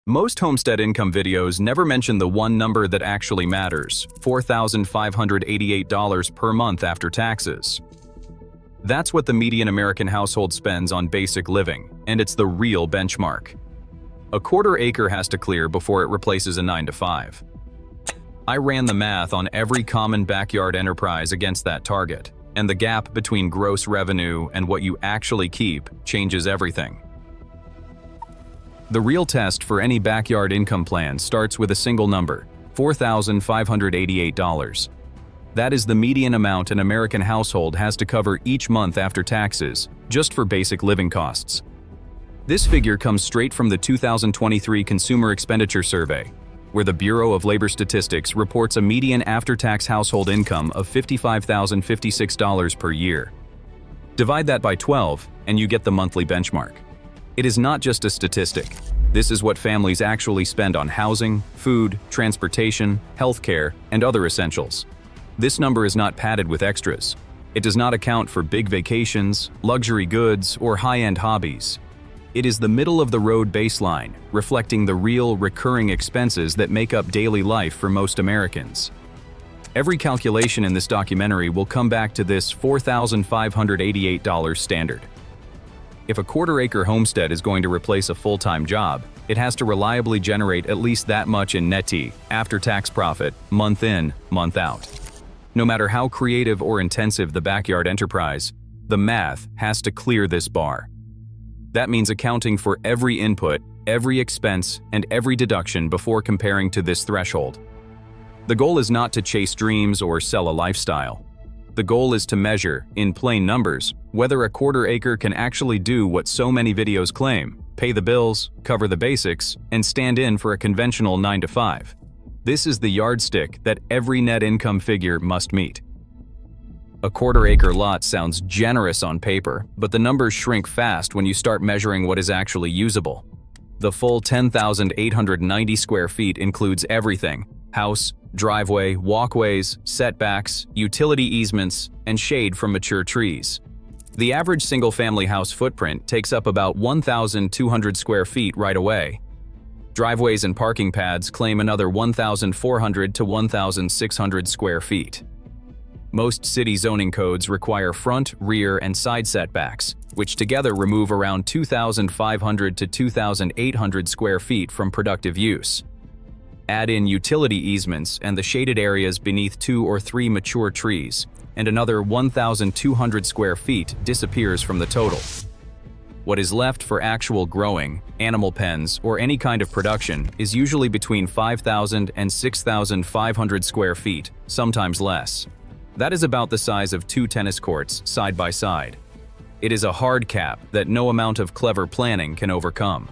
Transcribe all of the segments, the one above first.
Most homestead income videos never mention the one number that actually matters: $4,588 per month after taxes. That's what the median American household spends on basic living, and it's the real benchmark. A quarter acre has to clear before it replaces a 9-to-5. I ran the math on every common backyard enterprise against that target, and the gap between gross revenue and what you actually keep changes everything. The real test for any backyard income plan starts with a single number: $4,588. That is the median amount an American household has to cover each month after taxes, just for basic living costs. This figure comes straight from the 2023 Consumer Expenditure Survey, where the Bureau of Labor Statistics reports a median after-tax household income of $55,056 per year. Divide that by 12, and you get the monthly benchmark. It is not just a statistic. This is what families actually spend on housing, food, transportation, healthcare, and other essentials. This number is not padded with extras. It does not account for big vacations, luxury goods, or high-end hobbies. It is the middle-of-the-road baseline, reflecting the real, recurring expenses that make up daily life for most Americans. Every calculation in this documentary will come back to this $4,588 standard. If a quarter-acre homestead is going to replace a full-time job, it has to reliably generate at least that much in net after-tax profit, month in, month out. No matter how creative or intensive the backyard enterprise, the math has to clear this bar. That means accounting for every input, every expense, and every deduction before comparing to this threshold. The goal is not to chase dreams or sell a lifestyle. The goal is to measure, in plain numbers, whether a quarter acre can actually do what so many videos claim: pay the bills, cover the basics, and stand in for a conventional 9-to-5. This is the yardstick that every net income figure must meet. A quarter acre lot sounds generous on paper, but the numbers shrink fast when you start measuring what is actually usable. The full 10,890 square feet includes everything: house, driveway, walkways, setbacks, utility easements, and shade from mature trees. The average single-family house footprint takes up about 1,200 square feet right away. Driveways and parking pads claim another 1,400 to 1,600 square feet. Most city zoning codes require front, rear, and side setbacks, which together remove around 2,500 to 2,800 square feet from productive use. Add in utility easements and the shaded areas beneath 2 or 3 mature trees, and another 1,200 square feet disappears from the total. What is left for actual growing, animal pens, or any kind of production is usually between 5,000 and 6,500 square feet, sometimes less. That is about the size of 2 tennis courts side by side. It is a hard cap that no amount of clever planning can overcome.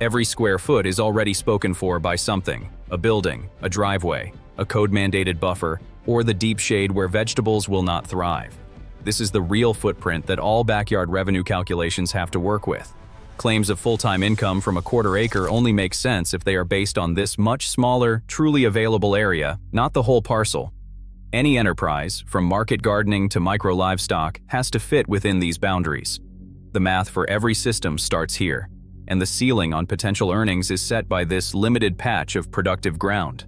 Every square foot is already spoken for by something: a building, a driveway, a code-mandated buffer, or the deep shade where vegetables will not thrive. This is the real footprint that all backyard revenue calculations have to work with. Claims of full-time income from a quarter acre only make sense if they are based on this much smaller, truly available area, not the whole parcel. Any enterprise, from market gardening to micro-livestock, has to fit within these boundaries. The math for every system starts here, and the ceiling on potential earnings is set by this limited patch of productive ground.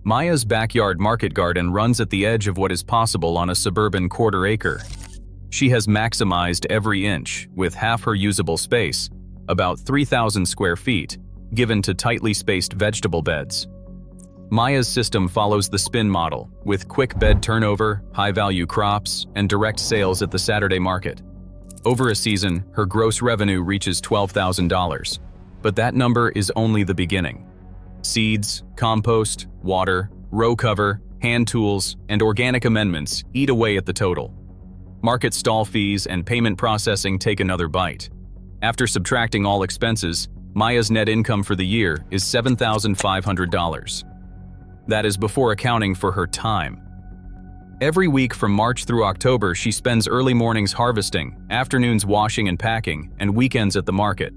Maya's backyard market garden runs at the edge of what is possible on a suburban quarter acre. She has maximized every inch, with half her usable space, about 3,000 square feet, given to tightly spaced vegetable beds. Maya's system follows the spin model, with quick bed turnover, high-value crops, and direct sales at the Saturday market. Over a season, her gross revenue reaches $12,000, but that number is only the beginning. Seeds, compost, water, row cover, hand tools, and organic amendments eat away at the total. Market stall fees and payment processing take another bite. After subtracting all expenses, Maya's net income for the year is $7,500. That is before accounting for her time. Every week from March through October, she spends early mornings harvesting, afternoons washing and packing, and weekends at the market.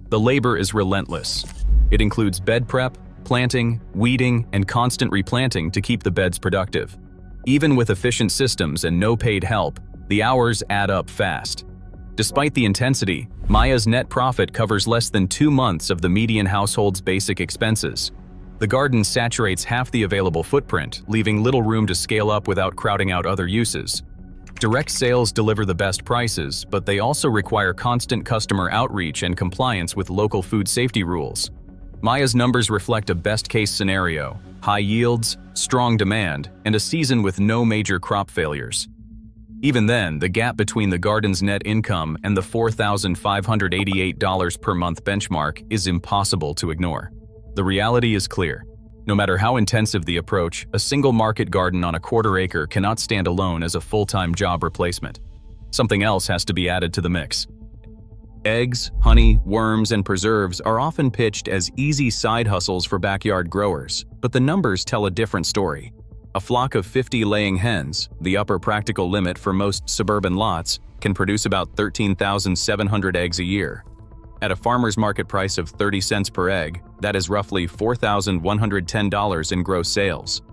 The labor is relentless. It includes bed prep, planting, weeding, and constant replanting to keep the beds productive. Even with efficient systems and no paid help, the hours add up fast. Despite the intensity, Maya's net profit covers less than 2 months of the median household's basic expenses. The garden saturates half the available footprint, leaving little room to scale up without crowding out other uses. Direct sales deliver the best prices, but they also require constant customer outreach and compliance with local food safety rules. Maya's numbers reflect a best-case scenario: high yields, strong demand, and a season with no major crop failures. Even then, the gap between the garden's net income and the $4,588 per month benchmark is impossible to ignore. The reality is clear. No matter how intensive the approach, a single market garden on a quarter acre cannot stand alone as a full-time job replacement. Something else has to be added to the mix. Eggs, honey, worms, and preserves are often pitched as easy side hustles for backyard growers, but the numbers tell a different story. A flock of 50 laying hens, the upper practical limit for most suburban lots, can produce about 13,700 eggs a year. At a farmer's market price of 30 cents per egg, that is roughly $4,110 in gross sales.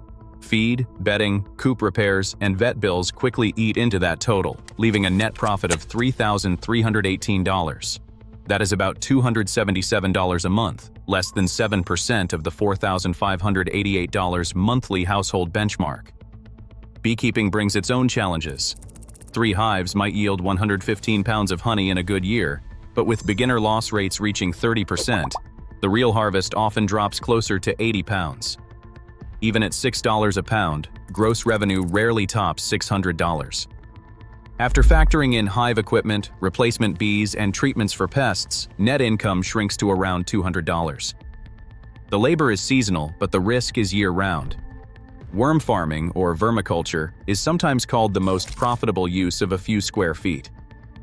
Feed, bedding, coop repairs, and vet bills quickly eat into that total, leaving a net profit of $3,318. That is about $277 a month, less than 7% of the $4,588 monthly household benchmark. Beekeeping brings its own challenges. 3 hives might yield 115 pounds of honey in a good year, but with beginner loss rates reaching 30%, the real harvest often drops closer to 80 pounds. Even at $6 a pound, gross revenue rarely tops $600. After factoring in hive equipment, replacement bees, and treatments for pests, net income shrinks to around $200. The labor is seasonal, but the risk is year-round. Worm farming, or vermiculture, is sometimes called the most profitable use of a few square feet.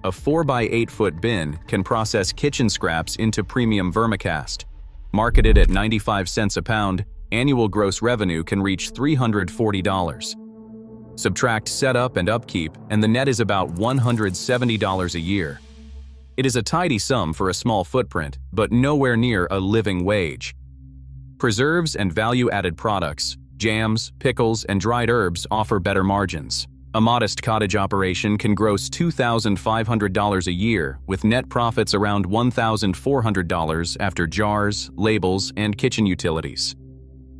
A 4-by-8-foot bin can process kitchen scraps into premium vermicast. Marketed at 95 cents a pound, annual gross revenue can reach $340. Subtract setup and upkeep, and the net is about $170 a year. It is a tidy sum for a small footprint, but nowhere near a living wage. Preserves and value-added products, jams, pickles, and dried herbs offer better margins. A modest cottage operation can gross $2,500 a year, with net profits around $1,400 after jars, labels, and kitchen utilities.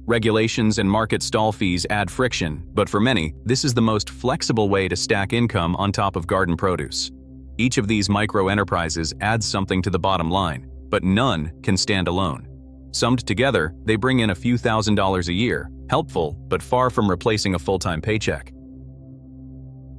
Regulations and market stall fees add friction, but for many, this is the most flexible way to stack income on top of garden produce. Each of these micro-enterprises adds something to the bottom line, but none can stand alone. Summed together, they bring in a few $1,000s a year, helpful, but far from replacing a full-time paycheck.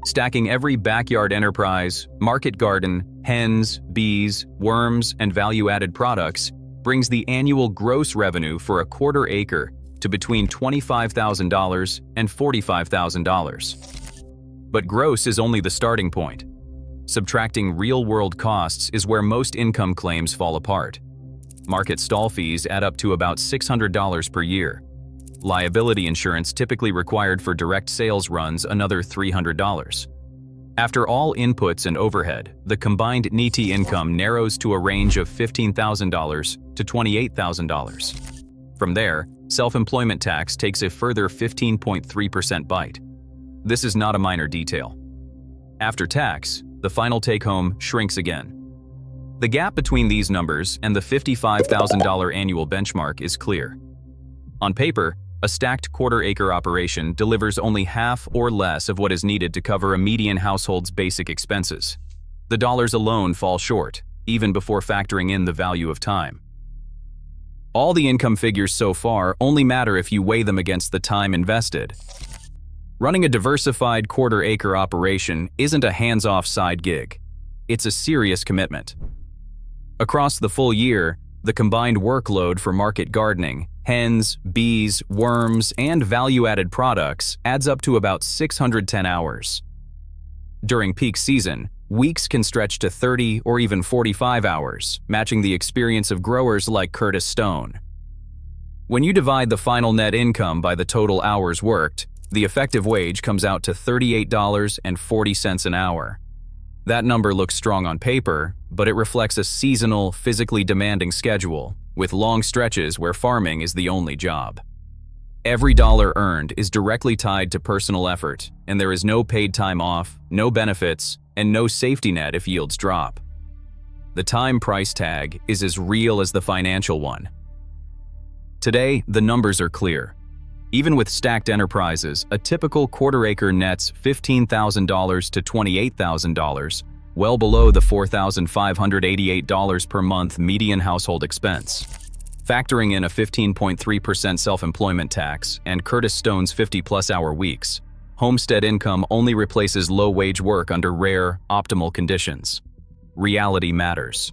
Stacking every backyard enterprise, market garden, hens, bees, worms, and value-added products brings the annual gross revenue for a quarter acre to between $25,000 and $45,000. But gross is only the starting point. Subtracting real-world costs is where most income claims fall apart. Market stall fees add up to about $600 per year. Liability insurance typically required for direct sales runs another $300. After all inputs and overhead, the combined NETI income narrows to a range of $15,000 to $28,000. From there, self-employment tax takes a further 15.3% bite. This is not a minor detail. After tax, the final take-home shrinks again. The gap between these numbers and the $55,000 annual benchmark is clear. On paper, a stacked quarter-acre operation delivers only half or less of what is needed to cover a median household's basic expenses. The dollars alone fall short, even before factoring in the value of time. All the income figures so far only matter if you weigh them against the time invested. Running a diversified quarter-acre operation isn't a hands-off side gig. It's a serious commitment. Across the full year, the combined workload for market gardening, hens, bees, worms, and value-added products adds up to about 610 hours. During peak season, weeks can stretch to 30 or even 45 hours, matching the experience of growers like Curtis Stone. When you divide the final net income by the total hours worked, the effective wage comes out to $38.40 an hour. That number looks strong on paper, but it reflects a seasonal, physically demanding schedule, with long stretches where farming is the only job. Every dollar earned is directly tied to personal effort, and there is no paid time off, no benefits, and no safety net if yields drop. The time price tag is as real as the financial one. Today, the numbers are clear. Even with stacked enterprises, a typical quarter-acre nets $15,000 to $28,000, well below the $4,588 per month median household expense. Factoring in a 15.3% self-employment tax and Curtis Stone's 50-plus hour weeks, homestead income only replaces low-wage work under rare, optimal conditions. Reality matters.